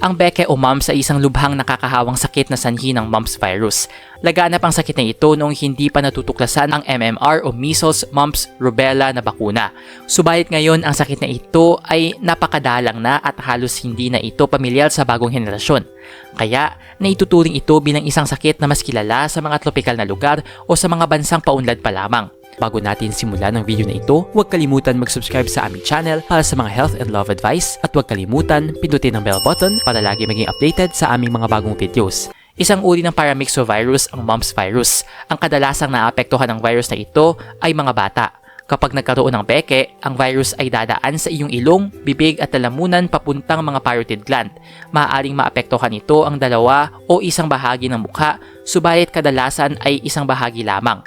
Ang beke o mumps ay isang lubhang nakakahawang sakit na sanhi ng mumps virus. Laganap ang sakit na ito noong hindi pa natutuklasan ang MMR o measles, mumps, rubella na bakuna. Subalit ngayon ang sakit na ito ay napakadalang na at halos hindi na ito pamilyar sa bagong henerasyon. Kaya naituturing ito bilang isang sakit na mas kilala sa mga tropikal na lugar o sa mga bansang paunlad pa lamang. Bago natin simulan ang video na ito, huwag kalimutan mag-subscribe sa aming channel para sa mga health and love advice at huwag kalimutan pindutin ang bell button para lagi maging updated sa aming mga bagong videos. Isang uri ng paramyxovirus ang mumps virus. Ang kadalasang naapektuhan ng virus na ito ay mga bata. Kapag nagkaroon ng beke, ang virus ay dadaan sa iyong ilong, bibig at lalamunan papuntang mga parotid gland. Maaaring maapektuhan ito ang dalawa o isang bahagi ng mukha, subalit kadalasan ay isang bahagi lamang.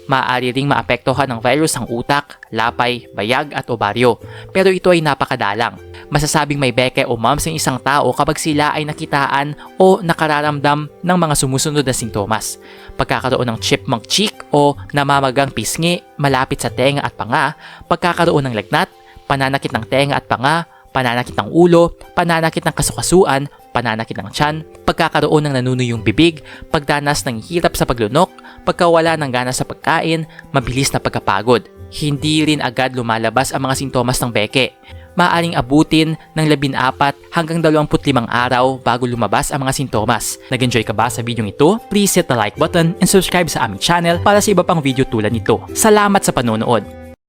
Maaari ring maapektuhan ng virus ang utak, lapay, bayag at ovaryo, pero ito ay napakadalang. Masasabing may beke o mumps ang isang tao kapag sila ay nakitaan o nakararamdam ng mga sumusunod na sintomas. Pagkakaroon ng chipmunk cheek o namamagang pisngi malapit sa tenga at panga, pagkakaroon ng lagnat, pananakit ng tenga at panga, pananakit ng ulo, pananakit ng kasukasuan, pananakit ng tiyan, pagkakaroon ng nanunuyong bibig, pagdanas ng hirap sa paglunok, pagkawala ng gana sa pagkain, mabilis na pagkapagod. Hindi rin agad lumalabas ang mga sintomas ng beke. Maaaring abutin ng 14 hanggang 25 araw bago lumabas ang mga sintomas. Nag-enjoy ka ba sa video ito? Please hit the like button and subscribe sa aming channel para sa iba pang video tulad nito. Salamat sa panonood!